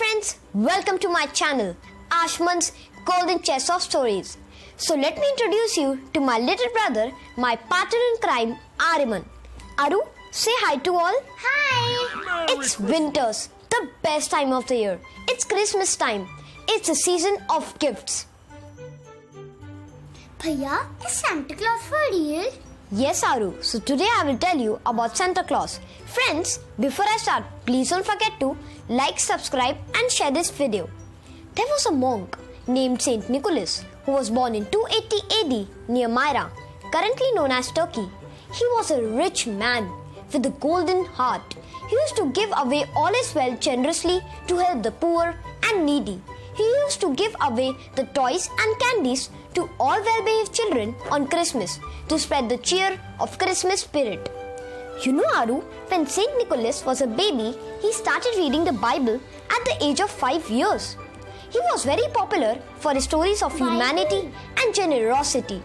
friends, welcome to my channel, Aashmann's Golden Chess of Stories. So let me introduce you to my little brother, my partner in crime, Aarymann. Aru, say hi to all. Hi! It's winters, the best time of the year. It's Christmas time. It's a season of gifts. Bhaiya, is Santa Claus for real? Yes, Aru. So today I will tell you about Santa Claus. Friends, before I start, please don't forget to like, subscribe and share this video. There was a monk named Saint Nicholas who was born in 280 AD near Myra, currently known as Turkey. He was a rich man with a golden heart. He used to give away all his wealth generously to help the poor and needy. He used to give away the toys and candies to all well-behaved children on Christmas to spread the cheer of Christmas spirit. You know, Aru, when Saint Nicholas was a baby, he started reading the Bible at the age of 5 years. He was very popular for his stories of humanity and generosity.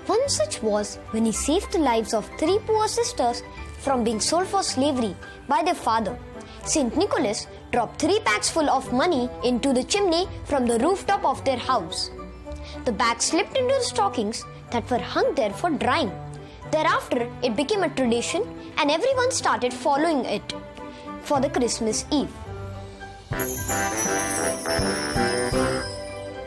One such was when he saved the lives of 3 poor sisters from being sold for slavery by their father. Saint Nicholas dropped 3 bags full of money into the chimney from the rooftop of their house. The bags slipped into the stockings that were hung there for drying. Thereafter, it became a tradition and everyone started following it for the Christmas Eve.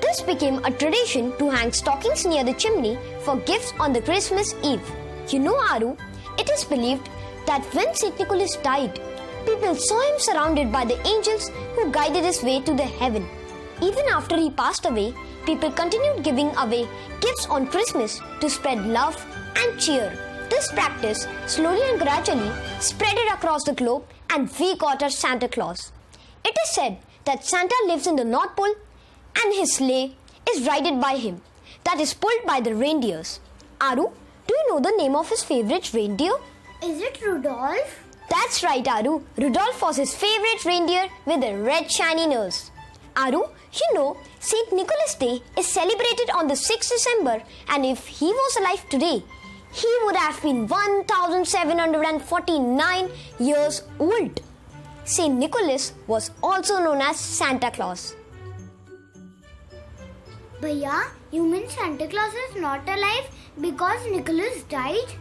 This became a tradition to hang stockings near the chimney for gifts on the Christmas Eve. You know, Aru, it is believed that when Saint Nicholas died, people saw him surrounded by the angels who guided his way to the heaven. Even after he passed away, people continued giving away gifts on Christmas to spread love and cheer. This practice slowly and gradually spread it across the globe and we got our Santa Claus. It is said that Santa lives in the North Pole and his sleigh is ridden by him, that is pulled by the reindeers. Aru, do you know the name of his favorite reindeer? Is it Rudolph? That's right, Aru. Rudolph was his favorite reindeer with a red shiny nose. Aru, you know, St. Nicholas Day is celebrated on the 6th December and if he was alive today, he would have been 1749 years old. St. Nicholas was also known as Santa Claus. Bhaiya, you mean Santa Claus is not alive because Nicholas died?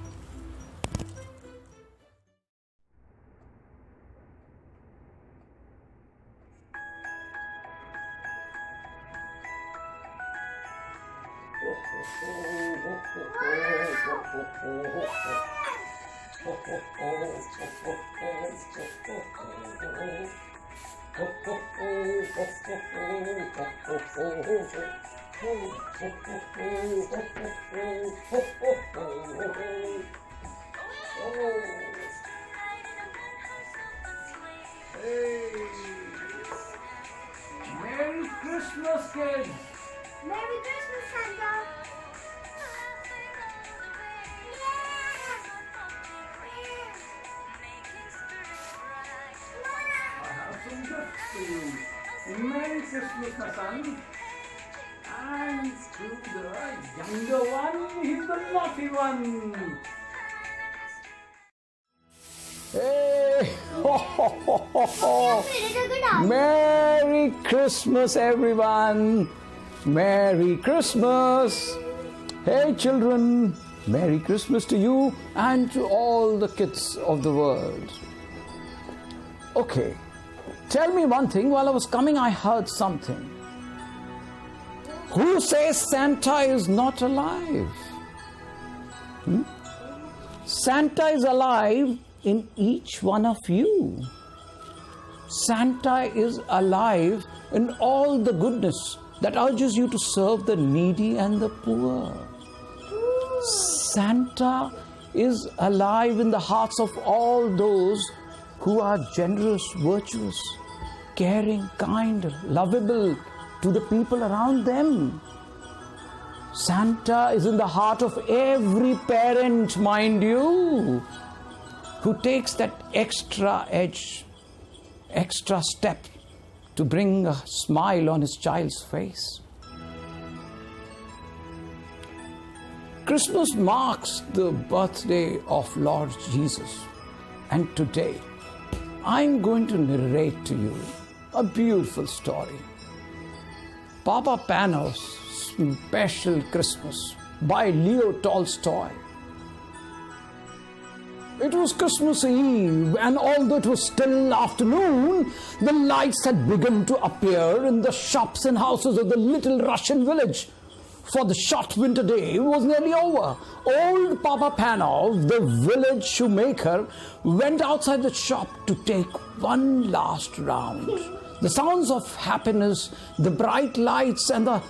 Merry Christmas, kids! Merry Christmas, Santa! I have some gifts for you. Merry Christmas, my son. And to the younger one, he's the naughty one. Hey! Ho, ho, ho, ho, ho. Good Merry Christmas, everyone! Merry Christmas! Hey, children! Merry Christmas to you and to all the kids of the world. Okay, tell me one thing. While I was coming, I heard something. Who says Santa is not alive? Santa is alive in each one of you. Santa is alive in all the goodness that urges you to serve the needy and the poor. Santa is alive in the hearts of all those who are generous, virtuous, caring, kind, lovable to the people around them. Santa is in the heart of every parent, mind you, who takes that extra edge, extra step to bring a smile on his child's face. Christmas marks the birthday of Lord Jesus. And today, I'm going to narrate to you a beautiful story. Papa Panov's Special Christmas by Leo Tolstoy. It was Christmas Eve, and although it was still afternoon, the lights had begun to appear in the shops and houses of the little Russian village. For the short winter day was nearly over. Old Papa Panov, the village shoemaker, went outside the shop to take one last round. The sounds of happiness, the bright lights, and the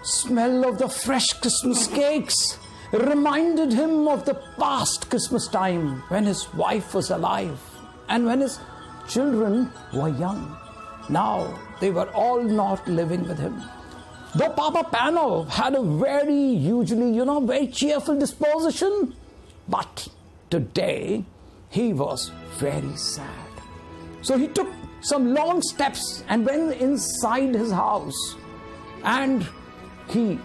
smell of the fresh Christmas cakes reminded him of the past Christmas time when his wife was alive and when his children were young. Now they were all not living with him. Though Papa Panov had a very cheerful disposition, but today he was very sad. So he took some long steps and went inside his house, and he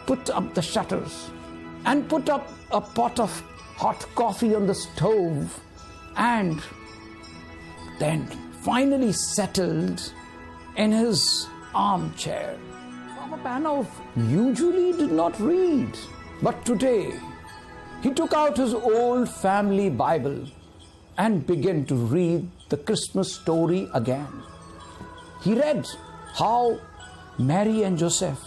put up the shutters and put up a pot of hot coffee on the stove, and then finally settled in his armchair. Papa Panov usually did not read, but today he took out his old family Bible and began to read the Christmas story again. He read how Mary and Joseph,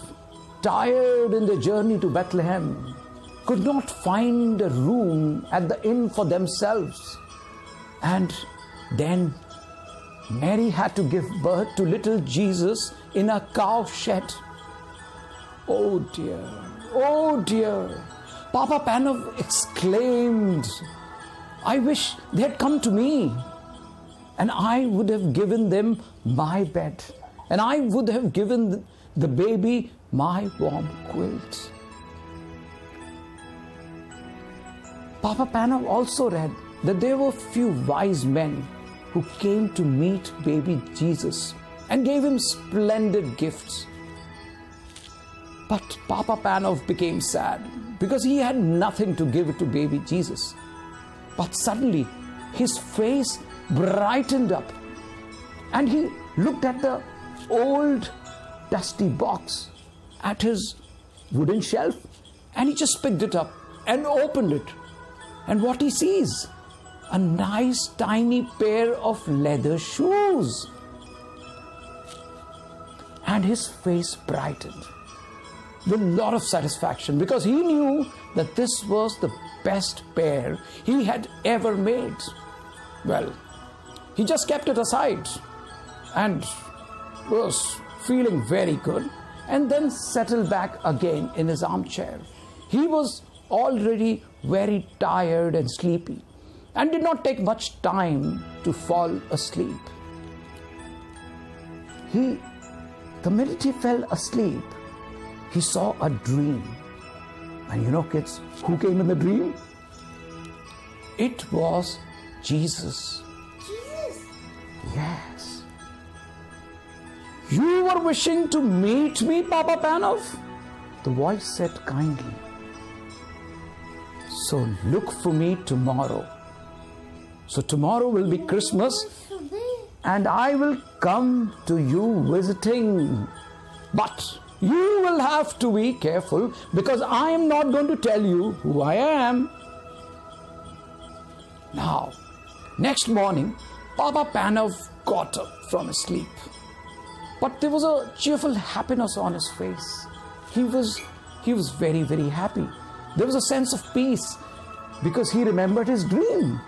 tired in their journey to Bethlehem, could not find a room at the inn for themselves. And then Mary had to give birth to little Jesus in a cow shed. Oh dear, Papa Panov exclaimed, I wish they had come to me, and I would have given them my bed, and I would have given the baby my warm quilt. Papa Panov also read that there were few wise men who came to meet baby Jesus and gave him splendid gifts. But Papa Panov became sad because he had nothing to give to baby Jesus. But suddenly his face brightened up, and he looked at the old dusty box at his wooden shelf, and he just picked it up and opened it. And what he sees? A nice tiny pair of leather shoes. And his face brightened with a lot of satisfaction because he knew that this was the best pair he had ever made. Well, he just kept it aside and was feeling very good, and then settled back again in his armchair. He was already very tired and sleepy and did not take much time to fall asleep. The minute he fell asleep, he saw a dream. And you know, kids, who came in the dream? It was Jesus. Jesus? Yes. You were wishing to meet me, Papa Panov? The voice said kindly. So look for me tomorrow. So tomorrow will be Christmas, and I will come to you visiting. But you will have to be careful because I am not going to tell you who I am. Now, next morning, Papa Panov got up from his sleep. But there was a cheerful happiness on his face. He was very, very happy. There was a sense of peace because he remembered his dream.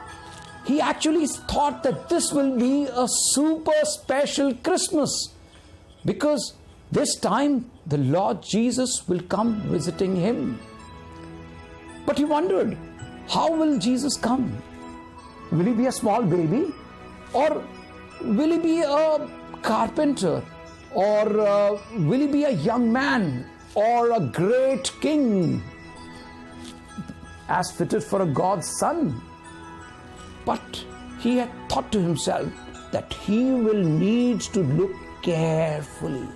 He actually thought that this will be a super special Christmas because this time the Lord Jesus will come visiting him. But he wondered, how will Jesus come? Will he be a small baby? Or will he be a carpenter? Or will he be a young man? Or a great king? As fitted for a God's son. But he had thought to himself that he will need to look carefully.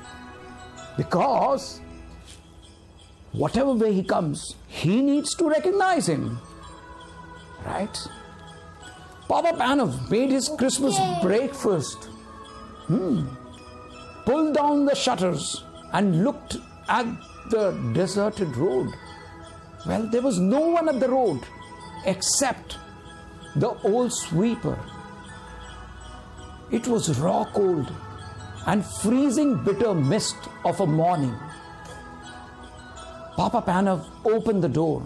Because whatever way he comes, he needs to recognize him. Right? Papa Panov made his Christmas breakfast, pulled down the shutters and looked at the deserted road. Well, there was no one at the road except the old sweeper. It was raw cold and freezing bitter mist of a morning. Papa Panov opened the door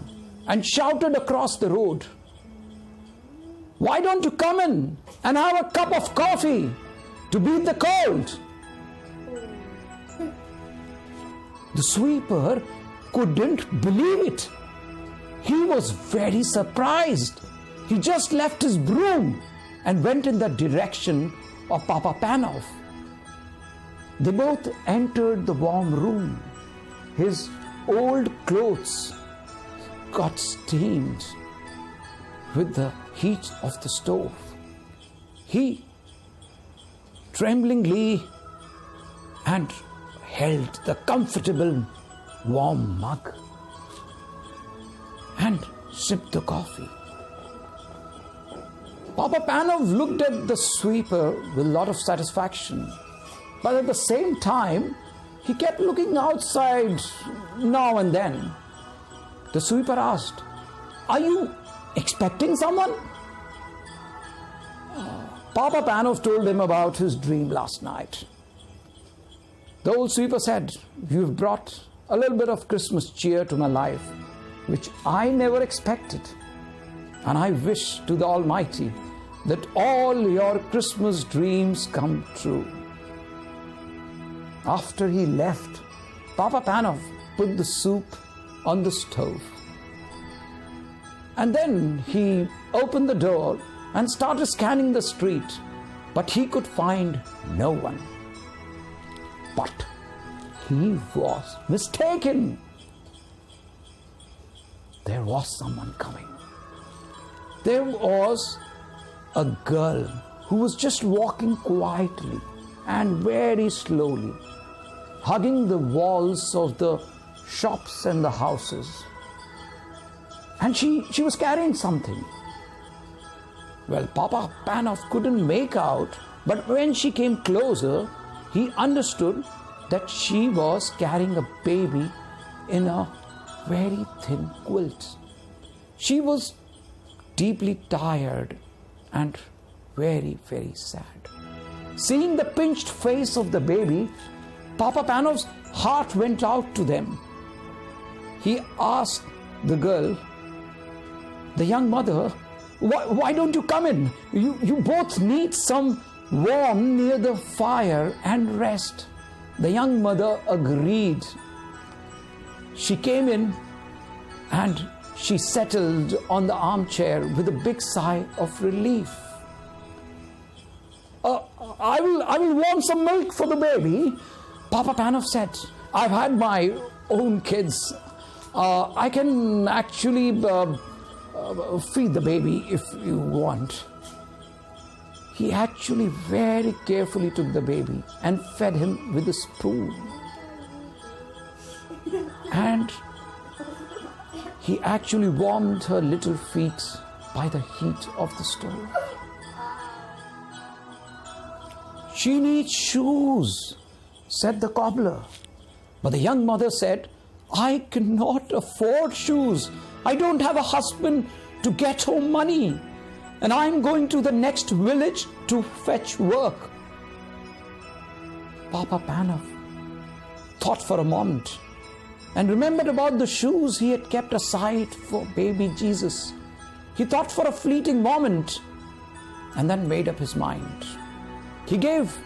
and shouted across the road, "Why don't you come in and have a cup of coffee to beat the cold?" The sweeper couldn't believe it. He was very surprised. He just left his broom and went in the direction of Papa Panov. They both entered the warm room. His old clothes got stained with the heat of the stove. He tremblingly and held the comfortable warm mug and sipped the coffee. Papa Panov looked at the sweeper with a lot of satisfaction, but at the same time, he kept looking outside now and then. The sweeper asked, "Are you expecting someone?" Papa Panov told him about his dream last night. The old sweeper said, "You've brought a little bit of Christmas cheer to my life, which I never expected. And I wish to the Almighty that all your Christmas dreams come true." After he left, Papa Panov put the soup on the stove. And then he opened the door and started scanning the street, but he could find no one. But he was mistaken. There was someone coming. There was a girl who was just walking quietly and very slowly, hugging the walls of the shops and the houses. And she was carrying something. Well, Papa Panov couldn't make out, but when she came closer, he understood that she was carrying a baby in a very thin quilt. She was deeply tired and very, very sad. Seeing the pinched face of the baby, Papa Panov's heart went out to them. He asked the girl, the young mother, why don't you come in? You both need some warmth near the fire and rest." The young mother agreed. She came in and she settled on the armchair with a big sigh of relief. I will warm some milk for the baby," Papa Panov said. "I've had my own kids. I can actually feed the baby if you want." He actually very carefully took the baby and fed him with a spoon. And he actually warmed her little feet by the heat of the stove. "She needs shoes," said the cobbler. But the young mother said, "I cannot afford shoes. I don't have a husband to get home money. And I'm going to the next village to fetch work." Papa Panov thought for a moment and remembered about the shoes he had kept aside for baby Jesus. He thought for a fleeting moment and then made up his mind. He gave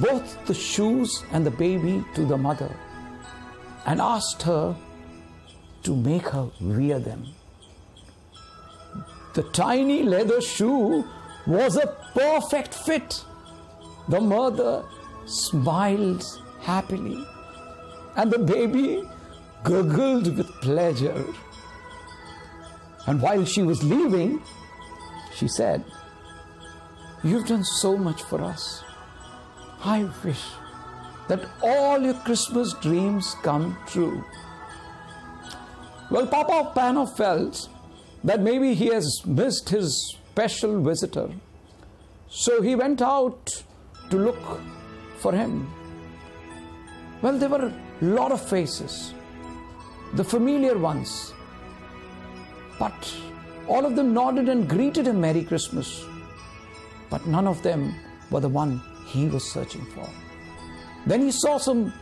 both the shoes and the baby to the mother and asked her to make her wear them. The tiny leather shoe was a perfect fit. The mother smiled happily, and the baby gurgled with pleasure. And while she was leaving, she said, "You've done so much for us. I wish that all your Christmas dreams come true." Well, Papa Panov felt that maybe he has missed his special visitor. So he went out to look for him. Well, there were a lot of faces, the familiar ones, but all of them nodded and greeted him Merry Christmas. But none of them were the one he was searching for. Then he saw some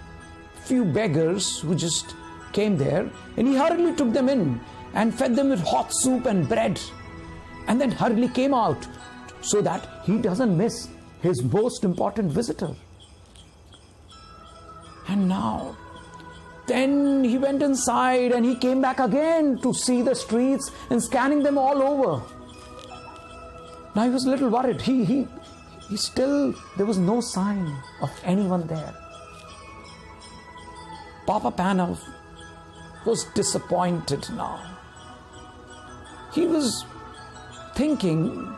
few beggars who just came there, and he hurriedly took them in and fed them with hot soup and bread, and then hurriedly came out so that he doesn't miss his most important visitor. And now, then he went inside and he came back again to see the streets and scanning them all over. Now he was a little worried. He still, there was no sign of anyone there. Papa Panov was disappointed now. He was thinking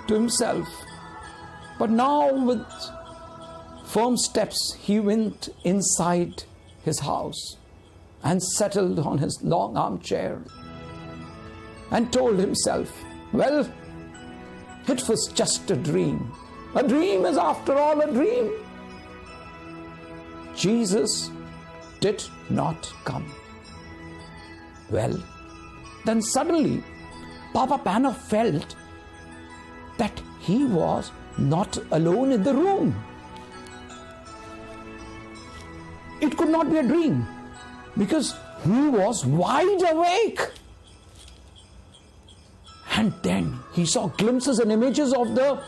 to himself, but now with firm steps he went inside his house and settled on his long armchair and told himself, well, it was just a dream. A dream is after all a dream. Jesus did not come. Well, then suddenly Papa Panov felt that he was not alone in the room. It could not be a dream because he was wide awake. And then he saw glimpses and images of the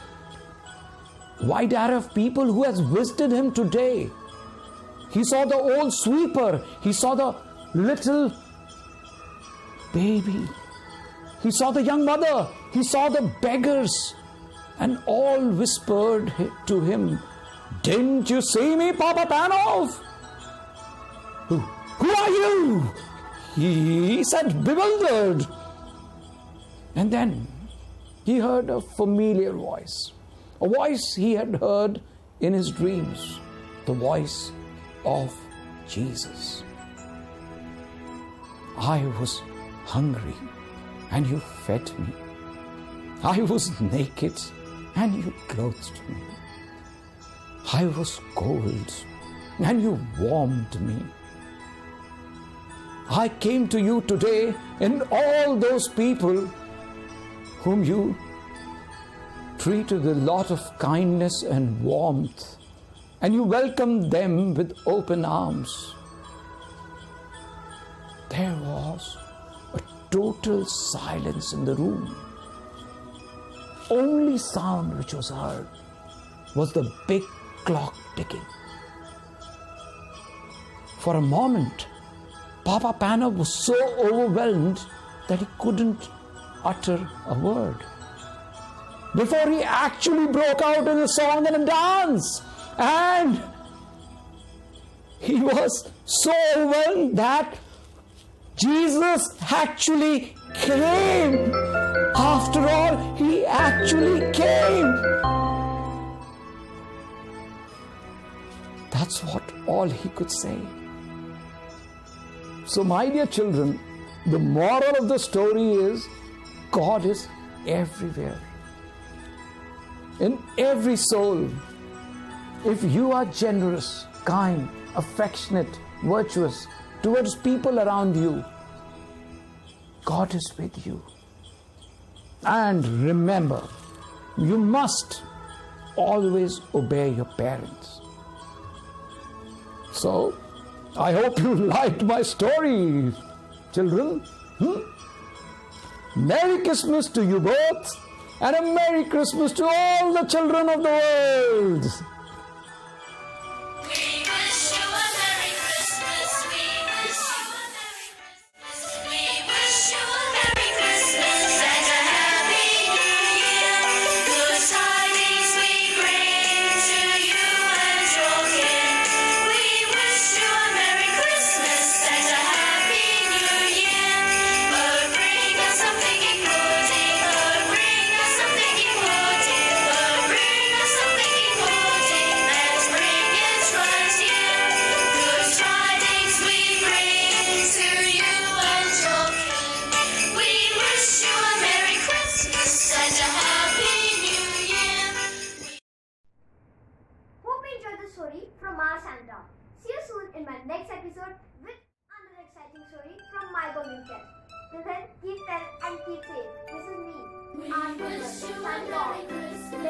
wide array of people who has visited him today. He saw the old sweeper. He saw the little baby. He saw the young mother. He saw the beggars. And all whispered to him, "Didn't you see me, Papa Panov?" Who are you? He said, bewildered. And then he heard a familiar voice. A voice he had heard in his dreams. The voice of Jesus. I was hungry and you fed me. I was naked and you clothed me. I was cold and you warmed me. I came to you today and all those people whom you treated with a lot of kindness and warmth, and you welcomed them with open arms. There was a total silence in the room. Only sound which was heard was the big clock ticking. For a moment, Papa Panov was so overwhelmed that he couldn't utter a word. Before he actually broke out in a song and a dance. And he was so overwhelmed that Jesus actually came. After all, he actually came. That's what all he could say. So, my dear children, the moral of the story is God is everywhere. In every soul. If you are generous, kind, affectionate, virtuous towards people around you, God is with you. And remember, you must always obey your parents. So, I hope you liked my story, children. Merry Christmas to you both, and a Merry Christmas to all the children of the world. Something important. episode with another exciting story from my golden cat. Till then, keep well and keep safe. This is me, Aashish Garg, signing off.